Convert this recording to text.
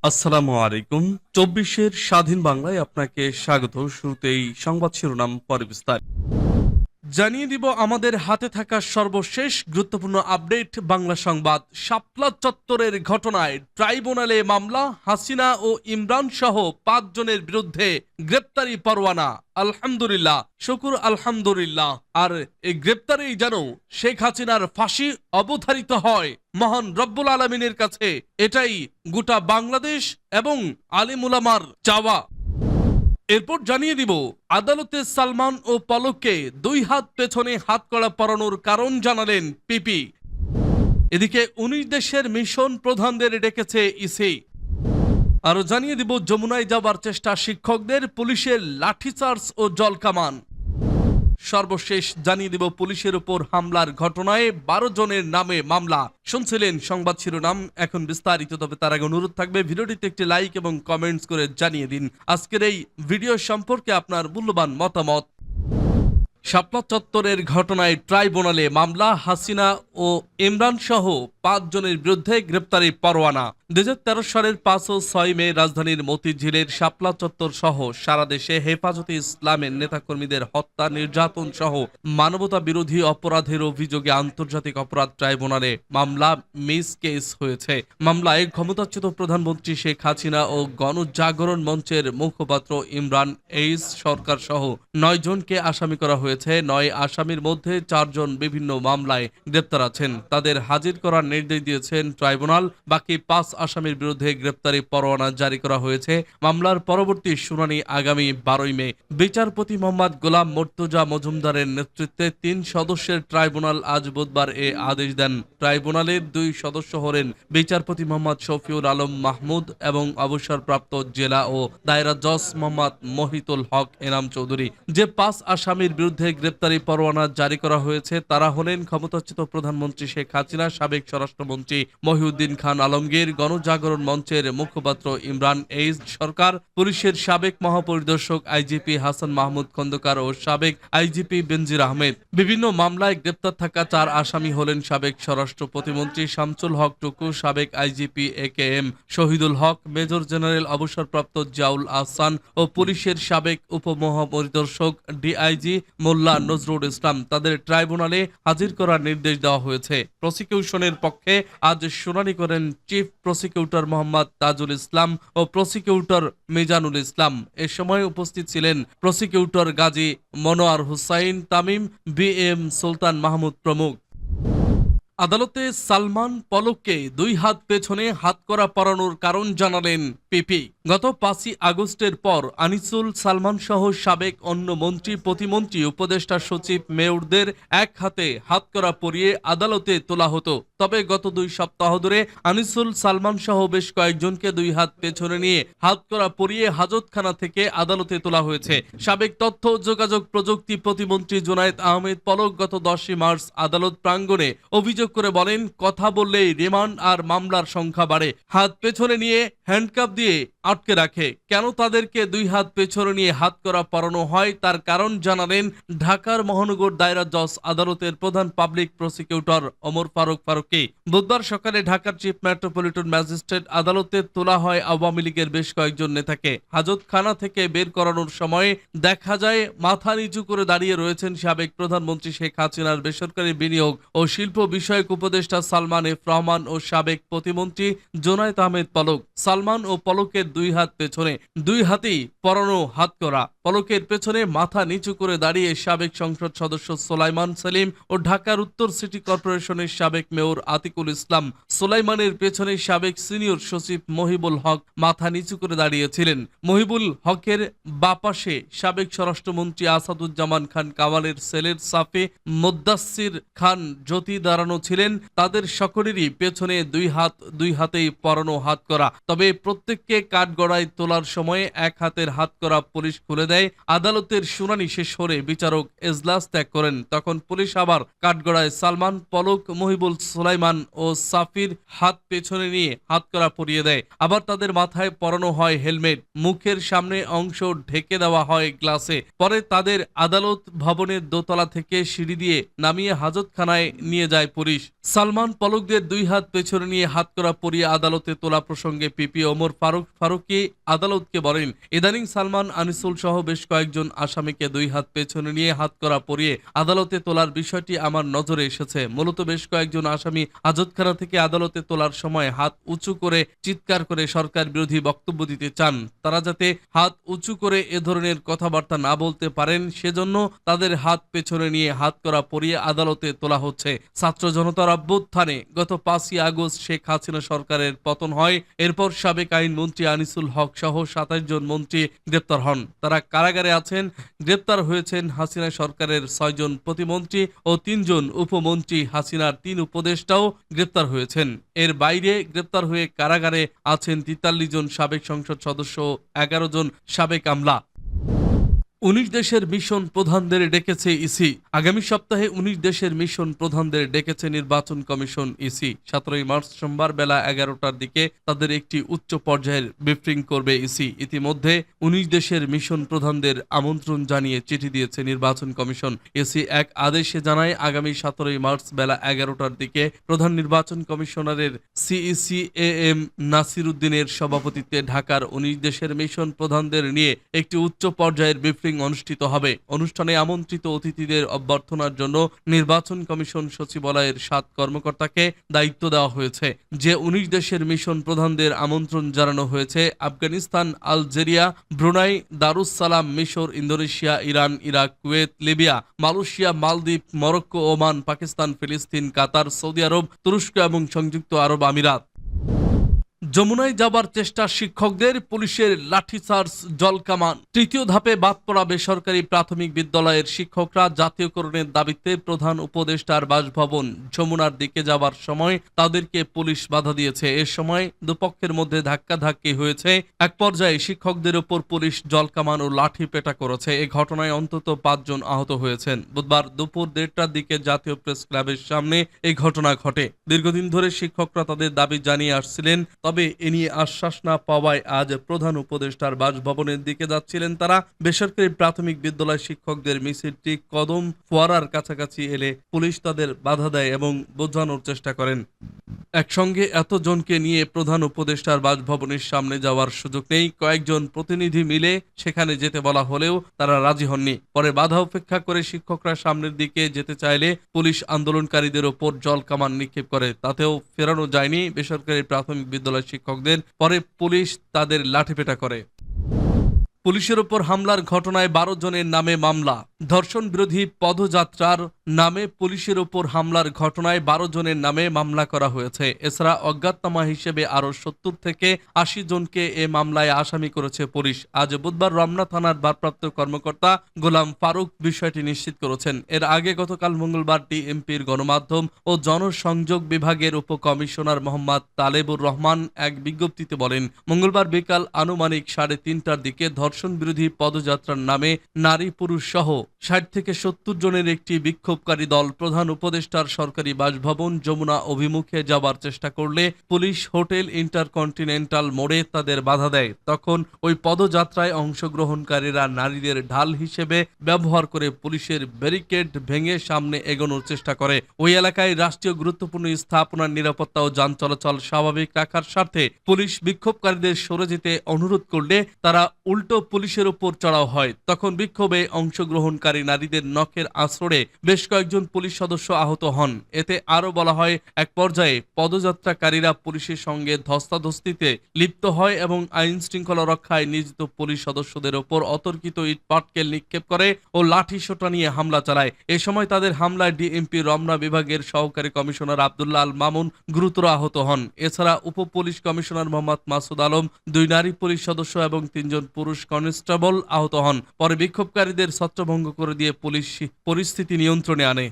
আসসালামু আলাইকুম। ২৪-এর স্বাধীন বাংলায় আপনাকে স্বাগত। শুরুতেই সংবাদ শিরোনাম, পরে বিস্তারিত। জানিয়ে দিব আমাদের হাতে থাকা সর্বশেষ গুরুত্বপূর্ণ আপডেট। বাংলা সংবাদ। শাপলা চত্বরের ঘটনায় ট্রাইব্যুনালে মামলা, হাসিনা ও ইমরান সহ ৫ জনের বিরুদ্ধে গ্রেপ্তারি পরোয়ানা। আলহামদুলিল্লাহ, শুকুর আলহামদুলিল্লাহ। আর এই গ্রেপ্তারেই যেন শেখ হাসিনার ফাঁসি অবধারিত হয় মহান রব্বুল আলামিনের কাছে। এটাই গোটা বাংলাদেশ এবং আলিম উলামার চাওয়া। এরপর জানিয়ে দিব আদালতে সালমান ও পলককে ২ হাত পেছনে হাতকড়া পরানোর কারণ জানালেন পিপি। এদিকে ১৯ দেশের মিশন প্রধানদের ডেকেছে ইসি। আরো জানিয়ে দিব যমুনায় যাবার চেষ্টা শিক্ষকদের, পুলিশের লাঠিচার্জ ও জলকামান। সর্বশেষ জানিয়ে দিব পুলিশের উপর হামলার ঘটনায় ১২ জনের নামে মামলা। শুনছিলেন সংবাদ শিরোনাম, এখন বিস্তারিত। তবে তার আগে অনুরোধ থাকবে ভিডিওটিতে একটি লাইক এবং কমেন্টস করে জানিয়ে দিন আজকের এই ভিডিও সম্পর্কে আপনার মূল্যবান মতামত। শাপলা চত্বরের ঘটনায় ট্রাইব্যুনালে মামলা, হাসিনা ও ইমরান সহ ৫ জনের বিরুদ্ধে গ্রেপ্তারি পরোয়ানা। ২০১৩ সালের ৫ ও ৬ মে রাজধানীর মতিঝিলের শাপলা চত্বর সহ সারা দেশে হেফাজতে ইসলামের নেতাকর্মীদের হত্যা, নির্যাতন সহ মানবতা বিরোধী অপরাধের অভিযোগে আন্তর্জাতিক অপরাধ ট্রাইব্যুনালে মামলা মিস কেস হয়েছে। মামলায় ক্ষমতাচ্যুত প্রধানমন্ত্রী শেখ হাসিনা ও গণজাগরণ মঞ্চের মুখপাত্র ইমরান এইচ সরকার সহ ৯ জনকে আসামি করা হয়েছে। ৯ আসামির মধ্যে ৪ জন বিভিন্ন মামলায় গ্রেপ্তার আছেন। তাদের হাজির করার নির্দেশ দিয়েছেন ট্রাইব্যুনাল। বাকি ৫ আসামির বিরুদ্ধে গ্রেপ্তারি পরোয়ানা জারি করা হয়েছে। মামলার পরবর্তী শুনানি আগামী ১২ মে। বিচারপতি মোহাম্মদ গোলাম মর্তুজা মজুমদারের নেতৃত্বে ৩ সদস্যের ট্রাইব্যুনাল আজ বুধবার এ আদেশ দেন। ট্রাইব্যুনালের ২ সদস্য হলেন বিচারপতি মোহাম্মদ শফিউল আলম মাহমুদ এবং অবসরপ্রাপ্ত জেলা ও দায়রা জজ মোহাম্মদ মহিতুল হক এনাম চৌধুরী। যে ৫ আসামির বিরুদ্ধে গ্রেপ্তারি পরোয়ানা জারি করা হয়েছে তারা হলেন ক্ষমতাচ্যুত প্রধানমন্ত্রী শেখ হাসিনা, সাবেক স্বরাষ্ট্রমন্ত্রী মহিউদ্দিন খান আলমগীর, গণজাগরণ মঞ্চের মুখপাত্র ইমরান এইচ সরকার, পুলিশের সাবেক মহাপরিদর্শক আইজিপি হাসান মাহমুদ খন্দকার ও সাবেক আইজিপি বেনজির আহমেদ। বিভিন্ন মামলায় গ্রেপ্তার থাকা ৪ আসামি হলেন সাবেক স্বরাষ্ট্র প্রতিমন্ত্রী শামসুল হক টুকু, সাবেক আইজিপি একেএম শহীদুল হক, মেজর জেনারেল অবসরপ্রাপ্ত জিয়াউল আহসান ও পুলিশের সাবেক উপমহাপরিদর্শক ডিআইজি মোল্লা নজরুল ইসলাম। তাদের ট্রাইব্যুনালে হাজির করার নির্দেশ দেওয়া হয়েছে। প্রসিকিউশনের পক্ষে আজ শুনানি করেন চিফ প্রসিকিউটর মোহাম্মদ তাজুল ইসলাম ও প্রসিকিউটর মিজানুল ইসলাম। এ সময় উপস্থিত ছিলেন প্রসিকিউটর গাজী মনোয়ার হুসাইন তামিম, বিএম সুলতান মাহমুদ প্রমুখ। আদালতে সালমান পলককে ২ হাত পেছনে হাতকড়া পরানোর কারণ জানালেন পিপি। গত ৫ই আগস্টের পর আনিসুল, সালমান সহ সাবেক অন্য মন্ত্রী, প্রতিমন্ত্রী, উপদেষ্টা সচিব, মেয়রদের এক হাতে হাতকড়া পরিয়ে আদালতে তোলা হতো। তবে গত ২ সপ্তাহ ধরে আনিসুল, সালমান সহ বেশ কয়েকজনকে ২ হাত পেছনে নিয়ে হাতকড়া পরিয়ে হাজতখানা থেকে আদালতে তোলা হয়েছে। সাবেক তথ্য ও যোগাযোগ প্রযুক্তি প্রতিমন্ত্রী জুনায়েদ আহমেদ পলক গত ১০ই মার্চ আদালত প্রাঙ্গণে অভিযোগ করে বলেন, কথা বললেই রিমান্ড আর মামলার সংখ্যা বাড়ে। হাত পেছনে নিয়ে হ্যান্ডকাপ দিয়ে আটকে রাখে। কেন তাদেরকে ২ হাত পেছনে নিয়ে হাতকড়া পরানো হয় তার কারণ জানালেন ঢাকার মহানগর দায়রা জজ আদালতের প্রধান পাবলিক প্রসিকিউটর ওমর ফারুক ফারুকী। বুধবার সকালে ঢাকার চিফ মেট্রোপলিটন ম্যাজিস্ট্রেট আদালতে তোলা হয় আওয়ামী লীগের বেশ কয়েকজন নেতাকে। হাজতখানা থেকে বের করানোর সময় দেখা যায় মাথা নিচু করে দাঁড়িয়ে রয়েছেন সাবেক প্রধানমন্ত্রী শেখ হাসিনার বেসরকারি বিনিয়োগ ও শিল্প বিষয়ক উপদেষ্টা সালমান এফ রহমান ও সাবেক প্রতিমন্ত্রী জুনায়েদ আহমেদ পলক। সালমান ও পলকের ২ হাত পেছনে, ২ হাতেই পরানো হাতকড়া। পলকের পেছনে মাথা নিচু করে দাঁড়িয়ে সাবেক সংসদ সদস্য সোলাইমান সেলিম ও ঢাকার উত্তর সিটি কর্পোরেশনের সাবেক মেয়র আতিকুল ইসলাম। সোলাইমানের পেছনে সাবেক সিনিয়র সচিব মহিবুল হক মাথা নিচু করে দাঁড়িয়েছিলেন। মহিবুল হকের বাপাশে সাবেক স্বরাষ্ট্রমন্ত্রী আসাদুজ্জামান খান কামালের ছেলের সাফে মোদ্দাসির খান জ্যোতি দাঁড়ানো ছিলেন। তাদের সকলেরই পেছনে ২ হাতেই পরানো হাতকড়া। তবে প্রত্যেককে কাঠগড়ায় তোলার সময় এক হাতের হাতকড়া পুলিশ খুলে দেয়। দেয়। আদালতের শুনানি শেষ হলে বিচারক এজলাস ত্যাগ করেন। তখন পুলিশ আবার কাঠগড়ায় সালমান, পলক, মহিবুল, সুলাইমান ও সাফির হাত পেছনে নিয়ে হাতকড়া পরিয়ে দেয়। আবার তাদের মাথায় পরানো হয় হেলমেট, মুখের সামনে অংশ ঢেকে দেওয়া হয় গ্লাসে। পরে তাদের আদালত ভবনের দোতলা থেকে সিঁড়ি দিয়ে নামিয়ে হাজতখানায় নিয়ে যায় পুলিশ। সালমান, পলকদের দুই হাত পেছনে নিয়ে হাতকড়া পরিয়ে আদালতে তোলা প্রসঙ্গে পিপি ওমর ফারুকী আদালতকে বলেন, ইদানিং সালমান, আনিসুল সহ বেশ কয়েকজন আসামিকে দুই হাত পেছনে নিয়ে হাতকড়া পরিয়ে আদালতে তোলার বিষয়টি আমার নজরে এসেছে। মূলত বেশ কয়েকজন আসামি হাজতখানা থেকে আদালতে তোলার সময় হাত উঁচু করে চিৎকার করে সরকার বিরোধী বক্তব্য দিতে চান। তারা যাতে হাত উঁচু করে এ ধরনের কথাবার্তা না বলতে পারেন, সেজন্য তাদের হাত পেছনে নিয়ে হাতকড়া পরিয়ে আদালতে তোলা হচ্ছে। ছাত্র জনতার অভ্যুত্থানে গত 5ই আগস্ট শেখ হাসিনা সরকারের পতন হয়। এরপর সাবেক আইনমন্ত্রী আনিসুল হক সহ 27 জন মন্ত্রী গ্রেপ্তার হন। তারা কারাগারে আছেন। গ্রেপ্তার হয়েছেন হাসিনা সরকারের 6 জন প্রতিমন্ত্রী ও 3 জন উপমন্ত্রী। হাসিনার 3 উপদেষ্টাও গ্রেপ্তার হয়েছেন। এর বাইরে গ্রেপ্তার হয়ে কারাগারে আছেন 43 জন সাবেক সংসদ সদস্য ও 11 জন সাবেক আমলা। 19 দেশের মিশন প্রধানদের ডেকেছে ইসি। আগামী সপ্তাহে 19 দেশের মিশন প্রধানদের ডেকেছে নির্বাচন কমিশন ইসি। 17 মার্চ সোমবার বেলা 11টার দিকে তাদের একটি উচ্চ পর্যায়ের ব্রিফিং করবে ইসি। ইতিমধ্যে 19 দেশের মিশন প্রধানদের আমন্ত্রণ জানিয়ে চিঠি দিয়েছে নির্বাচন কমিশন। ইসি এক আদেশে জানায়, আগামী 17 মার্চ বেলা 11টার দিকে প্রধান নির্বাচন কমিশনারের সিইসি এএম নাসির উদ্দিনের সভাপতিত্বে ঢাকার 19 দেশের মিশন প্রধানদের নিয়ে একটি উচ্চ পর্যায়ের ব্রিফিং অনুষ্ঠিত হবে। অনুষ্ঠানে আমন্ত্রিত অতিথিদের অভ্যর্থনার জন্য নির্বাচন কমিশন সচিবালয়ের 7 কর্মকর্তাকে দায়িত্ব দেওয়া হয়েছে। যে 19 দেশের মিশন প্রধানদের আমন্ত্রণ জানানো হয়েছে আফগানিস্তান, আলজেরিয়া, ব্রুনাই, দারুস-সালাম, মিশর, Indonesia, Iran, Iraq, Kuwait, Libya, Malaysia, মালদ্বীপ, মরক্কো, ওমান, পাকিস্তান, ফিলিস্তিন, কাতার, সৌদি আরব, তুরস্ক এবং সংযুক্ত আরব আমিরাত। যমুনায় যাবার চেষ্টা শিক্ষকদের, পুলিশের লাঠিচার্জ, জলকামান। তৃতীয় ধাপে বাদ পড়া বেসরকারি প্রাথমিক বিদ্যালয়ের শিক্ষকরা জাতীয়করণের দাবিতে প্রধান উপদেষ্টার বাসভবন যমুনার দিকে যাবার সময় তাদেরকে পুলিশ বাধা দিয়েছে। এ সময় দুপক্ষের মধ্যে ধাক্কাধাক্কি হয়েছে। এক পর্যায়ে শিক্ষকদের উপর পুলিশ জলকামান ও লাঠি পেটা করেছে। এ ঘটনায় অন্তত 5 জন আহত হয়েছেন। বুধবার দুপুর 1:30টার দিকে জাতীয় প্রেস ক্লাবের সামনে এই ঘটনা ঘটে। দীর্ঘদিন ধরে শিক্ষকরা তাদের দাবি জানিয়ে আসছিলেন। তবে এ নিয়ে আশ্বাস না পাওয়ায় আজ প্রধান উপদেষ্টার বাসভবনের দিকে যাচ্ছিলেন তারা। বেসরকারি প্রাথমিক বিদ্যালয় শিক্ষকদের মিছিলটি কদম ফোয়ারার কাছাকাছি এলে পুলিশ তাদের বাধা দেয় এবং বোঝানোর চেষ্টা করেন। একসঙ্গে এতজনকে নিয়ে প্রধান উপদেষ্টার বাসভবনের সামনে যাওয়ার সুযোগ নেই। কয়েকজন প্রতিনিধি মিলে সেখানে যেতে বলা হলেও তারা রাজি হননি। পরে বাধা উপেক্ষা করে শিক্ষকরা সামনের দিকে যেতে চাইলে পুলিশ আন্দোলনকারীদের ওপর জলকামান নিক্ষেপ করে। তাতেও ফেরানো যায়নি বেসরকারি প্রাথমিক বিদ্যালয় শিক্ষকদের। পরে পুলিশ তাদের লাঠিপেটা করে। পুলিশের ওপর হামলার ঘটনায় 12 জনের নামে মামলা। ধর্ষণ বিরোধী পদযাত্রার নামে পুলিশের ওপর হামলার ঘটনায় 12 জনের নামে মামলা করা হয়েছে। এছাড়া অজ্ঞাতনামা হিসেবে আরও 70 থেকে 80 জনকে এ মামলায় আসামি করেছে পুলিশ। আজ বুধবার রমনা থানার ভারপ্রাপ্ত কর্মকর্তা গোলাম ফারুক বিষয়টি নিশ্চিত করেছেন। এর আগে গতকাল মঙ্গলবার ডিএমপির গণমাধ্যম ও জনসংযোগ বিভাগের উপকমিশনার মোহাম্মদ তালেবুর রহমান এক বিজ্ঞপ্তিতে বলেন, মঙ্গলবার বিকাল আনুমানিক 3:30টার দিকে ধর্ষণ বিরোধী পদযাত্রার নামে নারী পুরুষ সহ 60 থেকে 70 জনের একটি বিক্ষোভকারী দল প্রধান উপদেষ্টার সরকারি বাসভবন যমুনা অভিমুখে যাবার চেষ্টা করলে পুলিশ হোটেল ইন্টারকন্টিনেন্টাল মোড়ে তাদের বাধা দেয়। তখন ওই পদযাত্রায় অংশগ্রহণকারীরা নারীদের ঢাল হিসেবে ব্যবহার করে পুলিশের ব্যারিকেড ভেঙে সামনে এগোনোর চেষ্টা করে। ওই এলাকায় রাষ্ট্রীয় গুরুত্বপূর্ণ স্থাপনার নিরাপত্তা ও যান চলাচল স্বাভাবিক রাখার স্বার্থে পুলিশ বিক্ষোভকারীদের সরে যেতে অনুরোধ করলে তারা উল্টো পুলিশের উপর চড়াও হয়। তখন বিক্ষোভে অংশগ্রহণকারী নারীদের নখের আঁচড়ে বেশ কয়েকজন পুলিশ সদস্য আহত হন। এতে আরো বলা হয়, এক পর্যায়ে পদযাত্রাকারীরা পুলিশের সঙ্গে ধস্তাধস্তিতে লিপ্ত হয় এবং আইন শৃঙ্খলা রক্ষায় নিয়োজিত পুলিশ সদস্যদের ওপর অতর্কিত ইট পাটকেল নিক্ষেপ করে ও লাঠি সোঁটা নিয়ে হামলা চালায়। এ সময় তাদের হামলায় ডিএমপি রমনা বিভাগের সহকারী কমিশনার আব্দুল্লাহ আল মামুন গুরুতর আহত হন। এছাড়া উপ পুলিশ কমিশনার মোহাম্মদ মাসুদ আলম, 2 নারী পুলিশ সদস্য এবং 3 জন পুরুষ কনস্টেবল আহত হন। পরে বিক্ষোভকারীদের ছত্রভঙ্গ করে দিয়ে পুলিশ পরিস্থিতি নিয়ন্ত্রণে আনে।